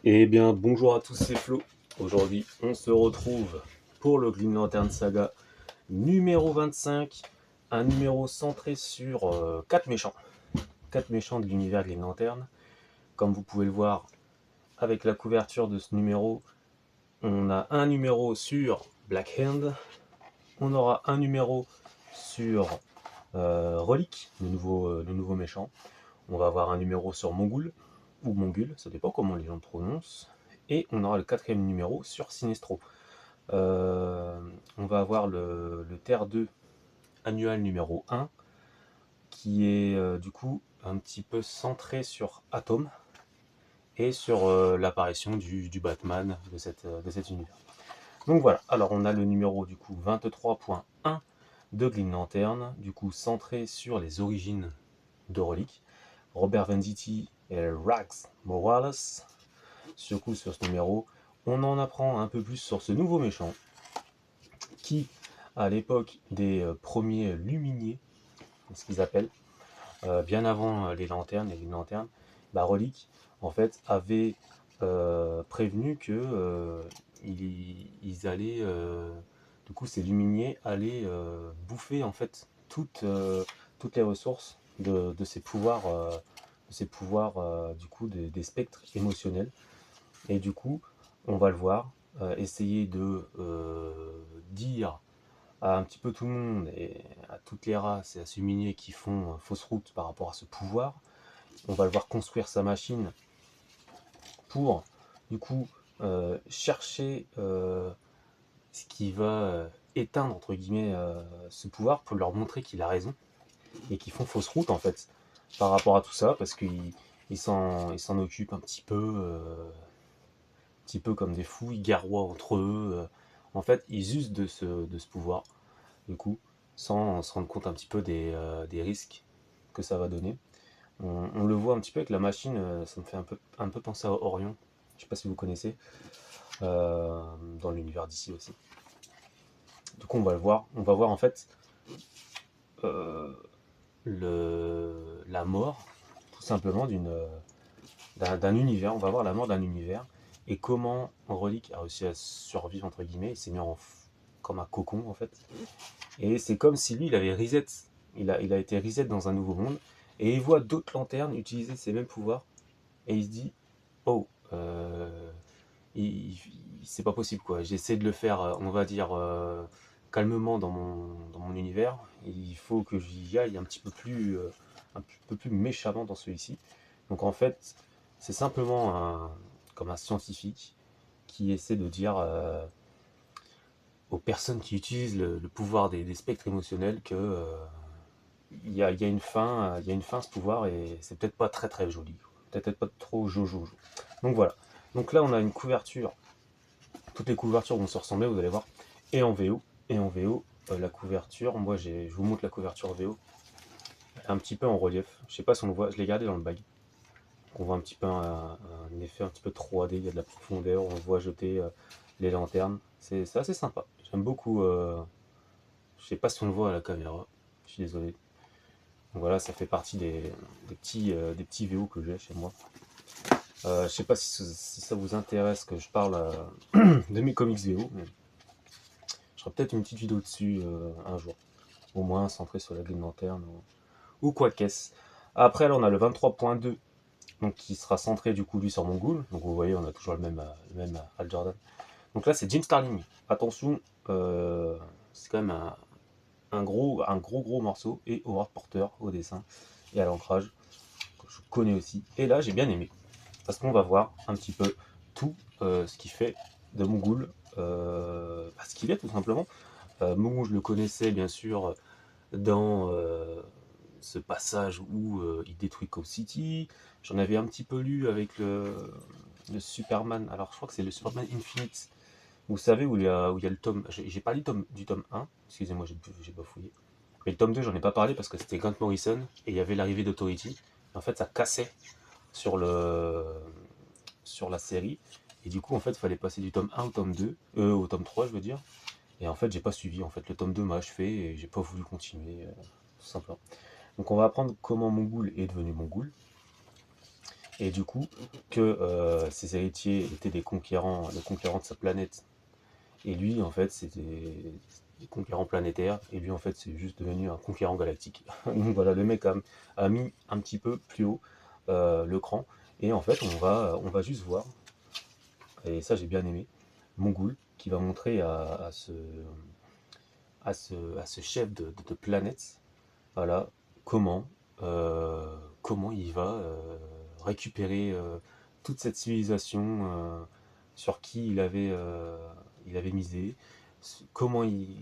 Eh bien, bonjour à tous, c'est Flo. Aujourd'hui, on se retrouve pour le Green Lantern Saga numéro 25, un numéro centré sur 4 méchants. 4 méchants de l'univers Green Lantern. Comme vous pouvez le voir avec la couverture de ce numéro, on a un numéro sur Black Hand, on aura un numéro sur Relic, le nouveau méchant. On va avoir un numéro sur Mongul, ou Mongul, ça dépend comment les gens le prononcent. Et on aura le quatrième numéro sur Sinestro. On va avoir le Terre 2 annual numéro 1, qui est du coup un petit peu centré sur Atom et sur l'apparition du Batman de cet univers. Donc voilà, alors on a le numéro du coup 23.1 de Green Lantern, du coup centré sur les origines de Relic. Robert Venditti et Rags Morales, sur ce numéro. On en apprend un peu plus sur ce nouveau méchant qui, à l'époque des premiers Luminiers, ce qu'ils appellent, bien avant les lanternes, Relic, en fait, avait prévenu que ils allaient, du coup, ces Luminiers allaient bouffer en fait toutes les ressources de ces pouvoirs, du coup, des spectres émotionnels. Et du coup, on va le voir essayer de dire à un petit peu tout le monde et à toutes les races et à ce minier qui font fausse route par rapport à ce pouvoir. On va le voir construire sa machine pour, du coup, chercher ce qui va éteindre, entre guillemets, ce pouvoir pour leur montrer qu'il a raison et qu'ils font fausse route, en fait, par rapport à tout ça, parce qu'ils s'en occupent un petit peu comme des fous, ils guerroient entre eux. En fait, ils usent de ce pouvoir, du coup, sans se rendre compte un petit peu des risques que ça va donner. On le voit un petit peu avec la machine, ça me fait un peu penser à Orion. Je sais pas si vous connaissez, dans l'univers d'ici aussi. Du coup, on va voir en fait euh, la mort, tout simplement, d'un univers. On va voir la mort d'un univers et comment Relic a réussi à survivre, entre guillemets. Il s'est mis comme un cocon, en fait. Et c'est comme si lui, il avait reset. Il a été reset dans un nouveau monde. Et il voit d'autres lanternes utiliser ces mêmes pouvoirs. Et il se dit, oh, c'est pas possible, quoi. J'essaie de le faire, on va dire, calmement dans mon univers. Il faut que j'y aille un petit peu plus méchamment dans celui-ci. Donc en fait, c'est simplement comme un scientifique qui essaie de dire aux personnes qui utilisent le pouvoir des spectres émotionnels que il y a une fin, il y a une fin à ce pouvoir et c'est peut-être pas très très joli, peut-être pas trop jojo. Donc voilà. Donc là on a une couverture, toutes les couvertures vont se ressembler, vous allez voir, et en VO, la couverture, je vous montre la couverture VO, un petit peu en relief. Je sais pas si on le voit, je l'ai gardé dans le bag. On voit un petit peu un effet un petit peu 3D, il y a de la profondeur, on voit jeter les lanternes. C'est assez sympa. J'aime beaucoup. Je sais pas si on le voit à la caméra. Je suis désolé. Donc voilà, ça fait partie des petits VO que j'ai chez moi. Je sais pas si ça vous intéresse que je parle de mes comics VO, mais je ferai peut-être une petite vidéo dessus un jour. Au moins centré sur la Green Lantern ou quoi qu'est-ce. Après, là, on a le 23.2, donc qui sera centré du coup lui sur Mongul. Donc vous voyez, on a toujours le même Hal Jordan. Donc là, c'est Jim Starling. Attention, c'est quand même gros morceau. Et Howard Porter au dessin et à l'ancrage, que je connais aussi. Et là, j'ai bien aimé. Parce qu'on va voir un petit peu tout ce qui fait de Mongul ce qu'il est tout simplement. Mongul, je le connaissais bien sûr dans ce passage où il détruit Cow City. J'en avais un petit peu lu avec le Superman. Alors, je crois que c'est le Superman Infinite. Vous savez où il y a le tome. J'ai pas lu du tome 1. Excusez-moi, j'ai bafouillé. Mais le tome 2, j'en ai pas parlé parce que c'était Grant Morrison et il y avait l'arrivée d'Authority. En fait, ça cassait sur, sur la série. Et du coup, en fait, il fallait passer du tome 1 au tome 2, au tome 3, je veux dire. Et en fait, j'ai pas suivi. En fait, le tome 2 m'a achevé et j'ai pas voulu continuer, tout simplement. Donc, on va apprendre comment Mongul est devenu Mongul. et du coup, que ses héritiers étaient des conquérants de sa planète, et lui, en fait, c'était des conquérants planétaires, et lui, en fait, c'est juste devenu un conquérant galactique. Donc voilà, le mec a mis un petit peu plus haut le cran, et en fait, on va juste voir, et ça j'ai bien aimé, Mongoul, qui va montrer à ce chef de planète, voilà, comment, comment il va récupérer toute cette civilisation sur qui il avait misé, comment il,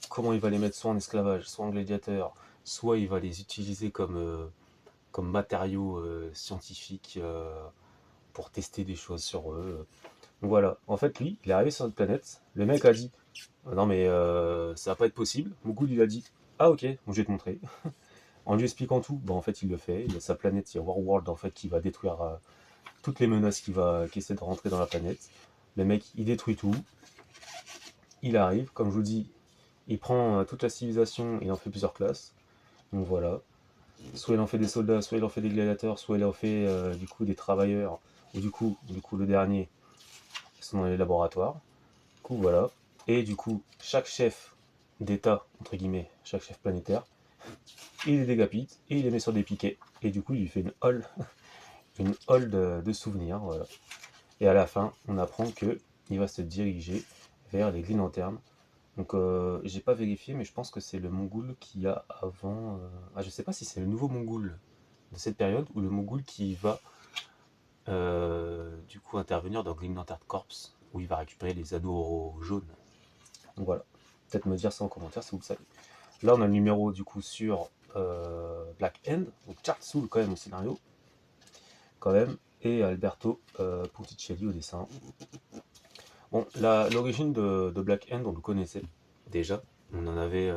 comment il va les mettre soit en esclavage, soit en gladiateur, soit il va les utiliser comme matériaux scientifiques pour tester des choses sur eux. Donc voilà, en fait, lui, il est arrivé sur notre planète, le mec a dit non mais ça va pas être possible. Mougoud il a dit ah ok, bon, je vais te montrer. En lui expliquant tout, bah, en fait il le fait. Il y a sa planète, il y a Warworld en fait qui va détruire toutes les menaces qui essaient de rentrer dans la planète. Le mec il détruit tout, il arrive, comme je vous dis, il prend toute la civilisation, il en fait plusieurs classes. Donc voilà. Soit il en fait des soldats, soit il en fait des gladiateurs, soit il en fait du coup des travailleurs, ou du coup le dernier, ils sont dans les laboratoires. Du coup voilà. Et du coup, chaque chef d'État, entre guillemets, chaque chef planétaire, il les décapite et il les met sur des piquets. Et du coup, il lui fait une halle de souvenirs. Voilà. Et à la fin, on apprend que il va se diriger vers les Green Lanterns. Donc, j'ai pas vérifié, mais je pense que c'est le Mongol qui a avant. Ah, je sais pas si c'est le nouveau Mongol de cette période ou le Mongol qui va du coup intervenir dans Green Lantern Corps où il va récupérer les anneaux jaunes. Donc voilà. Peut-être me dire ça en commentaire si vous le savez. Là, on a le numéro du coup sur Black End, donc Charles Soule quand même au scénario, quand même, et Alberto Ponticelli au dessin. Bon, l'origine de Black End, on le connaissait déjà. On avait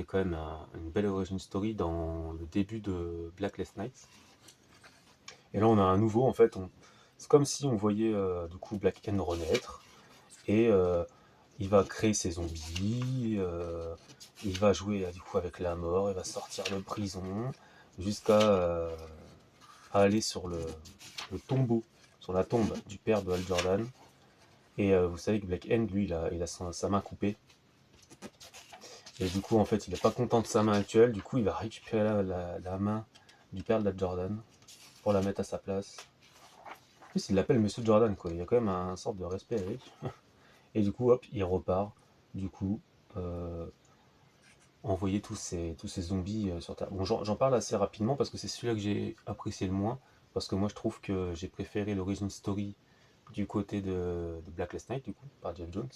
quand même une belle origin story dans le début de Blacklist Night. Et là, on a un nouveau, en fait. C'est comme si on voyait du coup Black End renaître. Et il va créer ses zombies, il va jouer du coup avec la mort, il va sortir de prison jusqu'à aller sur le tombeau, sur la tombe du père de Hal Jordan. Et vous savez que Black End, lui, il a sa main coupée. Et du coup, en fait, il n'est pas content de sa main actuelle. Du coup, il va récupérer la main du père de Hal Jordan pour la mettre à sa place. En plus, il l'appelle Monsieur Jordan, quoi. Il y a quand même un sorte de respect avec. Et du coup, hop, il repart. Du coup, euh, envoyer tous ces zombies sur Terre. Bon, j'en parle assez rapidement parce que c'est celui-là que j'ai apprécié le moins. Parce que moi, je trouve que j'ai préféré l'origin story du côté de Blacklist Night, du coup, par Jeff Jones.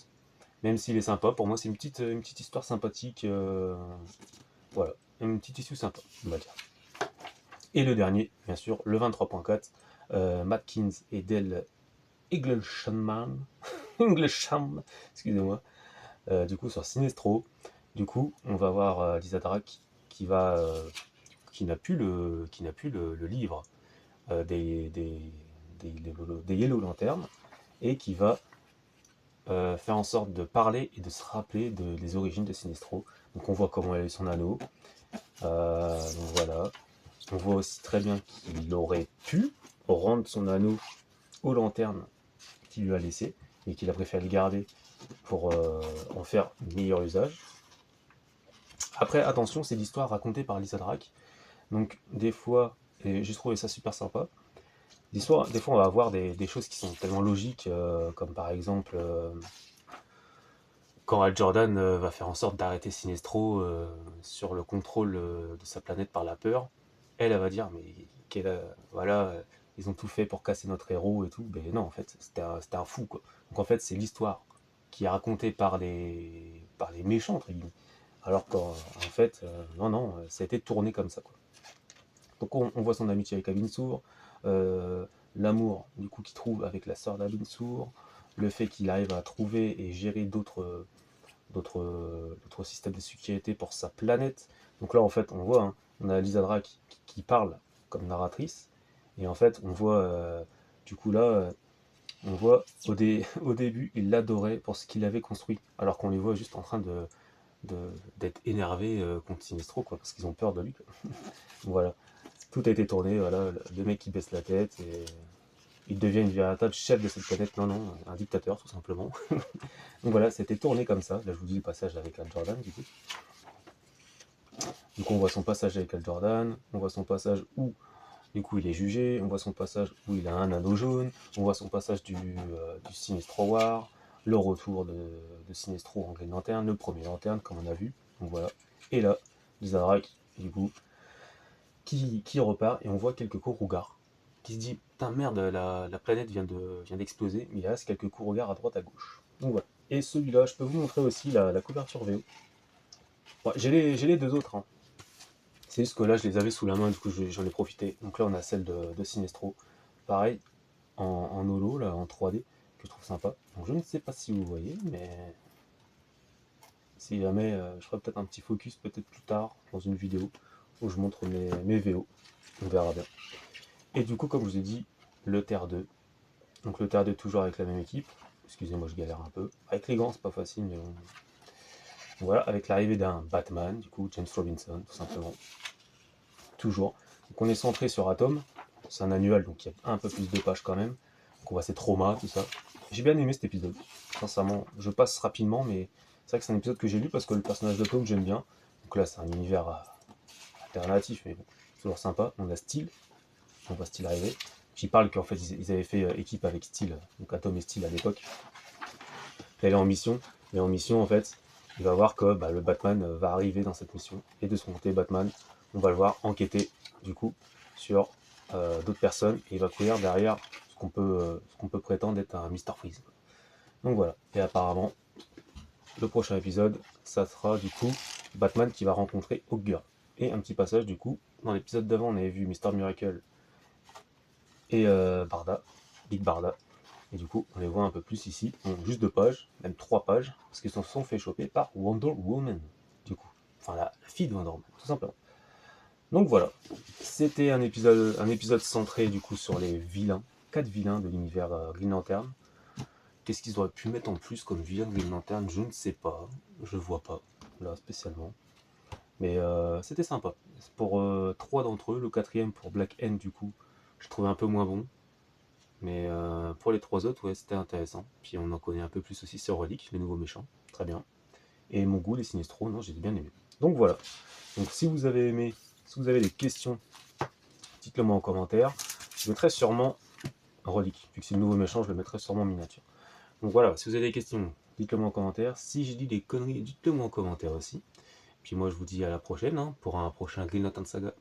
Même s'il est sympa, pour moi, c'est une petite histoire sympathique. Voilà, une petite issue sympa, on va dire. Et le dernier, bien sûr, le 23.4, Matkins et Del Englishman, Englisham, excusez-moi, du coup, sur Sinestro. Du coup, on va voir Lisa Drake qui n'a plus le livre des Yellow Lanterns et qui va faire en sorte de parler et de se rappeler des origines de Sinestro. Donc on voit comment elle a eu son anneau. Donc voilà. On voit aussi très bien qu'il aurait pu rendre son anneau aux lanternes qu'il lui a laissé et qu'il a préféré le garder pour en faire meilleur usage. Après, attention, c'est l'histoire racontée par Lisa Drake. Donc, des fois, et j'ai trouvé ça super sympa, des fois, on va avoir des choses qui sont tellement logiques, comme par exemple, quand Hal Jordan va faire en sorte d'arrêter Sinestro sur le contrôle de sa planète par la peur, elle va dire, mais voilà, ils ont tout fait pour casser notre héros et tout. Mais non, en fait, c'était un fou, quoi. Donc en fait, c'est l'histoire qui est racontée par les méchants, entre guillemets. Alors qu'en fait, non, non, ça a été tourné comme ça, quoi. Donc on voit son amitié avec Abin Sur, l'amour du coup qu'il trouve avec la sœur d'Abin Sur, le fait qu'il arrive à trouver et gérer d'autres systèmes de sécurité pour sa planète. Donc là en fait on voit, hein, on a Lisa Drake qui parle comme narratrice, et en fait on voit du coup là, on voit au début il l'adorait pour ce qu'il avait construit, alors qu'on les voit juste en train d'être énervés contre Sinestro, quoi, parce qu'ils ont peur de lui, quoi. Voilà. Tout a été tourné, voilà, le mec qui baisse la tête et il devient une véritable chef de cette planète. Non, non, un dictateur tout simplement. Donc voilà, c'était tourné comme ça. Là, je vous dis le passage avec Al Jordan, du coup. Donc on voit son passage avec Al Jordan, on voit son passage où, du coup, il est jugé, on voit son passage où il a un anneau jaune, on voit son passage du Sinestro War, le retour de Sinestro en Green Lantern, le premier Lanterne, comme on a vu. Donc voilà. Et là, Zarak, du coup, qui repart, et on voit quelques Kourougar, qui se dit, putain merde, la planète vient d'exploser, mais il reste quelques Kourougar à droite à gauche. Donc voilà. Et celui-là, je peux vous montrer aussi la couverture VO. Bon, j'ai les deux autres, hein. C'est juste que là, je les avais sous la main, du coup, j'en ai profité. Donc là, on a celle de Sinestro. Pareil, en holo, là, en 3D, que je trouve sympa. Donc je ne sais pas si vous voyez, mais si jamais, je ferai peut-être un petit focus, peut-être plus tard, dans une vidéo, où je montre mes VO. On verra bien. Et du coup, comme je vous ai dit, le Terre 2. Donc le Terre 2 toujours avec la même équipe. Excusez-moi, je galère un peu. Avec les gants, c'est pas facile, mais bon. Voilà, avec l'arrivée d'un Batman, du coup, James Robinson, tout simplement. Toujours. Donc on est centré sur Atom. C'est un annual, donc il y a un peu plus de pages quand même. Donc on voit ses traumas, tout ça. J'ai bien aimé cet épisode. Sincèrement, je passe rapidement, mais c'est vrai que c'est un épisode que j'ai lu parce que le personnage d'Atom, j'aime bien. Donc là, c'est un univers alternatif, mais bon, toujours sympa. On a Steel, on voit Steel arriver. J'y parle qu'en fait, ils avaient fait équipe avec Steel, donc Atom et Steel à l'époque. Il est en mission, mais en mission, en fait, il va voir que le Batman va arriver dans cette mission. Et de son côté, Batman, on va le voir enquêter, du coup, sur d'autres personnes. Et il va courir derrière ce qu'on peut prétendre être un Mr. Freeze. Donc voilà. Et apparemment, le prochain épisode, ça sera du coup Batman qui va rencontrer Hawkgirl. Et un petit passage, du coup, dans l'épisode d'avant, on avait vu Mr. Miracle et Barda, Big Barda. Et du coup, on les voit un peu plus ici. Donc, juste 2 pages, même 3 pages, parce qu'ils se sont fait choper par Wonder Woman, du coup. Enfin, la fille de Wonder Woman, tout simplement. Donc voilà, c'était un épisode centré du coup sur les vilains, 4 vilains de l'univers Green Lantern. Qu'est-ce qu'ils auraient pu mettre en plus comme vilain de Green Lantern? Je ne sais pas, je vois pas, là spécialement. Mais c'était sympa. Pour 3 d'entre eux, le quatrième pour Black Hand du coup, je trouvais un peu moins bon. Mais pour les 3 autres, ouais, c'était intéressant. Puis on en connaît un peu plus aussi sur Relic, les nouveaux méchants. Très bien. Et mon goût, les Sinestro, non, j'ai bien aimé. Donc voilà. Donc si vous avez aimé, si vous avez des questions, dites-le moi en commentaire. Je mettrai sûrement Relic. Vu que c'est le nouveau méchant, je le mettrai sûrement en miniature. Donc voilà, si vous avez des questions, dites-le moi en commentaire. Si j'ai dit des conneries, dites-le moi en commentaire aussi. Puis moi, je vous dis à la prochaine, hein, pour un prochain Green Lantern Saga.